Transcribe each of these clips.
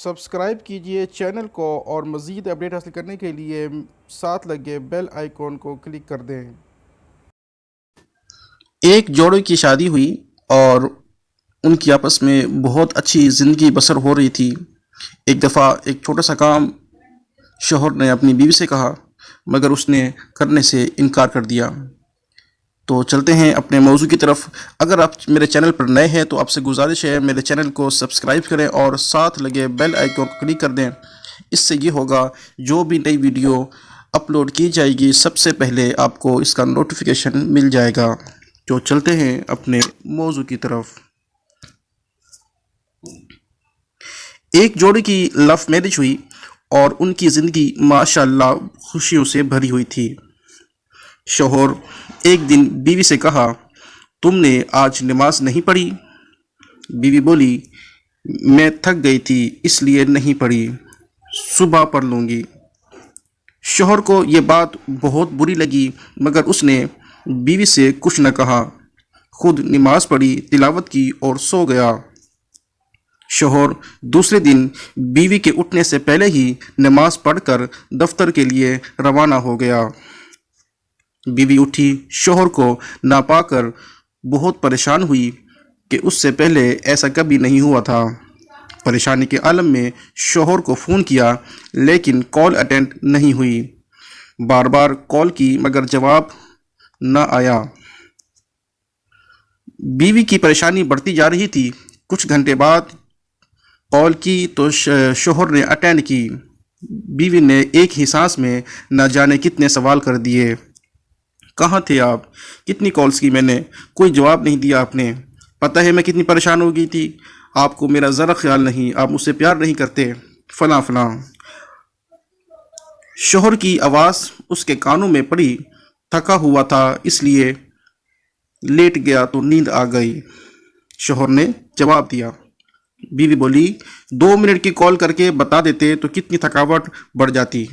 Subscribe کیجئے channel کو اور مزید اپڈیٹ حاصل کرنے کے لیے ساتھ لگے بیل آئیکن کو کلک کر دیں۔ ایک جوڑے کی شادی ہوئی اور ان کی آپس میں بہت اچھی زندگی بسر ہو رہی تھی۔ ایک دفعہ ایک چھوٹا سا کام شوہر نے اپنی بیوی سے کہا، مگر اس نے کرنے سے انکار کر دیا۔ تو چلتے ہیں اپنے موضوع کی طرف۔ اگر آپ میرے چینل پر نئے ہیں تو آپ سے گزارش ہے میرے چینل کو سبسکرائب کریں اور ساتھ لگے بیل آئیکن کو کلک کر دیں۔ اس سے یہ ہوگا جو بھی نئی ویڈیو اپلوڈ کی جائے گی سب سے پہلے آپ کو اس کا نوٹیفیکیشن مل جائے گا۔ تو چلتے ہیں اپنے موضوع کی طرف۔ ایک جوڑے کی لو میرج ہوئی اور ان کی زندگی ماشاءاللہ خوشیوں سے بھری ہوئی تھی۔ شوہر ایک دن بیوی سے کہا، تم نے آج نماز نہیں پڑھی؟ بیوی بولی، میں تھک گئی تھی اس لیے نہیں پڑھی، صبح پڑھ لوں گی۔ شوہر کو یہ بات بہت بری لگی، مگر اس نے بیوی سے کچھ نہ کہا، خود نماز پڑھی، تلاوت کی اور سو گیا۔ شوہر دوسرے دن بیوی کے اٹھنے سے پہلے ہی نماز پڑھ کر دفتر کے لیے روانہ ہو گیا۔ بیوی اٹھی، شوہر کو نہ پا کر بہت پریشان ہوئی کہ اس سے پہلے ایسا کبھی نہیں ہوا تھا۔ پریشانی کے عالم میں شوہر کو فون کیا لیکن کال اٹینڈ نہیں ہوئی۔ بار بار کال کی مگر جواب نہ آیا۔ بیوی کی پریشانی بڑھتی جا رہی تھی۔ کچھ گھنٹے بعد کال کی تو شوہر نے اٹینڈ کی۔ بیوی نے ایک ہی سانس میں نہ جانے کتنے سوال کر دیے، کہاں تھے آپ؟ کتنی کالز کی میں نے، کوئی جواب نہیں دیا آپ نے، پتہ ہے میں کتنی پریشان ہو گئی تھی، آپ کو میرا ذرا خیال نہیں، آپ مجھ سے پیار نہیں کرتے، فلاں فلاں۔ شوہر کی آواز اس کے کانوں میں پڑی، تھکا ہوا تھا اس لیے لیٹ گیا تو نیند آ گئی۔ شوہر نے جواب دیا۔ بیوی بولی، 2 منٹ کی کال کر کے بتا دیتے تو کتنی تھکاوٹ بڑھ جاتی،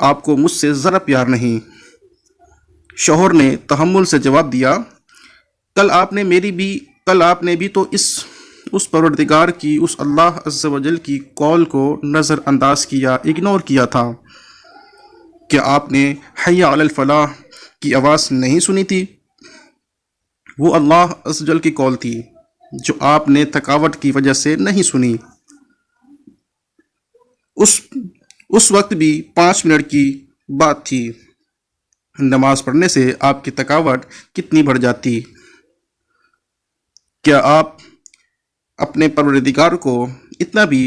آپ کو مجھ سے ذرا پیار نہیں۔ شوہر نے تحمل سے جواب دیا، کل آپ نے بھی تو اس پروردگار کی، اس اللہ عز و جل کی کال کو نظر انداز کیا، اگنور کیا تھا۔ کیا آپ نے حی علی الفلاح کی آواز نہیں سنی تھی؟ وہ اللہ عز و جل کی کال تھی جو آپ نے تھکاوٹ کی وجہ سے نہیں سنی۔ اس وقت بھی 5 منٹ کی بات تھی۔ نماز پڑھنے سے آپ کی تھکاوٹ کتنی بڑھ جاتی۔ کیا آپ اپنے پروردگار کو اتنا بھی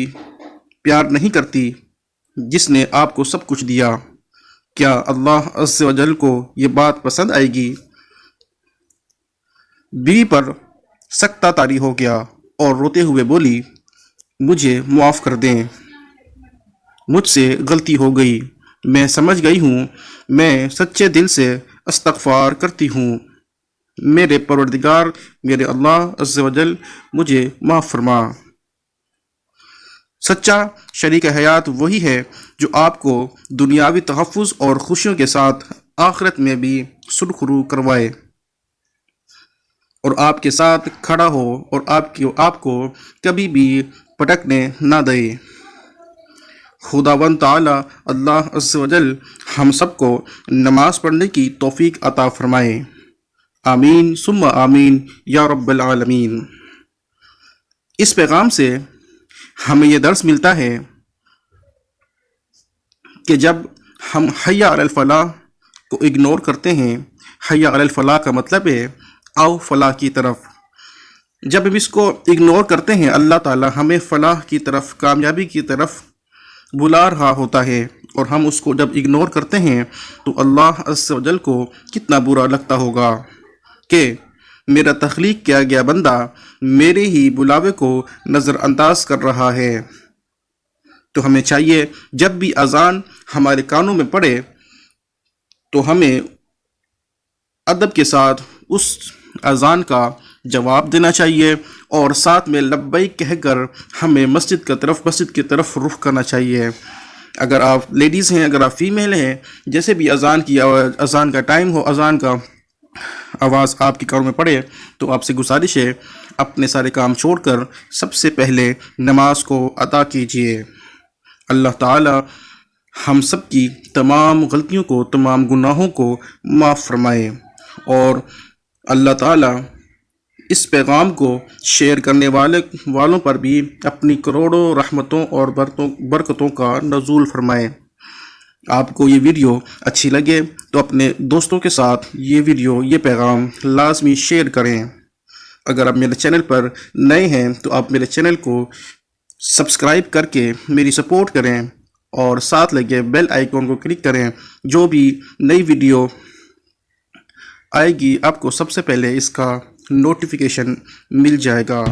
پیار نہیں کرتی جس نے آپ کو سب کچھ دیا؟ کیا اللہ عز و جل کو یہ بات پسند آئے گی؟ بیوی پر سختہ طاری ہو گیا اور روتے ہوئے بولی، مجھے معاف کر دیں، مجھ سے غلطی ہو گئی، میں سمجھ گئی ہوں، میں سچے دل سے استغفار کرتی ہوں، میرے پروردگار، میرے اللہ عز و جل مجھے معاف فرما۔ سچا شریک حیات وہی ہے جو آپ کو دنیاوی تحفظ اور خوشیوں کے ساتھ آخرت میں بھی سرخرو کروائے اور آپ کے ساتھ کھڑا ہو اور آپ کو کبھی بھی پٹکنے نہ دے۔ خداوند تعالی اللہ عز و جل ہم سب کو نماز پڑھنے کی توفیق عطا فرمائے، آمین ثم آمین یا رب العالمین۔ اس پیغام سے ہمیں یہ درس ملتا ہے کہ جب ہم حی علی الفلاح کو اگنور کرتے ہیں، حی علی الفلاح کا مطلب ہے آؤ فلاح کی طرف، جب ہم اس کو اگنور کرتے ہیں اللہ تعالی ہمیں فلاح کی طرف، کامیابی کی طرف بلا رہا ہوتا ہے، اور ہم اس کو جب اگنور کرتے ہیں تو اللہ عز و جل کو کتنا برا لگتا ہوگا کہ میرا تخلیق کیا گیا بندہ میرے ہی بلاوے کو نظر انداز کر رہا ہے۔ تو ہمیں چاہیے جب بھی اذان ہمارے کانوں میں پڑے تو ہمیں ادب کے ساتھ اس اذان کا جواب دینا چاہیے اور ساتھ میں لبیک کہہ کر ہمیں مسجد کی طرف رخ کرنا چاہیے۔ اگر آپ لیڈیز ہیں، اگر آپ فیمیل ہیں، جیسے بھی اذان کا ٹائم ہو، اذان کا آواز آپ کے کانوں میں پڑے تو آپ سے گزارش ہے اپنے سارے کام چھوڑ کر سب سے پہلے نماز کو ادا کیجیے۔ اللہ تعالی ہم سب کی تمام غلطیوں کو، تمام گناہوں کو معاف فرمائے، اور اللہ تعالی اس پیغام کو شیئر کرنے والوں پر بھی اپنی کروڑوں رحمتوں اور برکتوں کا نزول فرمائے۔ آپ کو یہ ویڈیو اچھی لگے تو اپنے دوستوں کے ساتھ یہ پیغام لازمی شیئر کریں۔ اگر آپ میرے چینل پر نئے ہیں تو آپ میرے چینل کو سبسکرائب کر کے میری سپورٹ کریں، اور ساتھ لگے بیل آئیکن کو کلک کریں۔ جو بھی نئی ویڈیو آئے گی آپ کو سب سے پہلے اس کا نوٹیفیکیشن مل جائے گا۔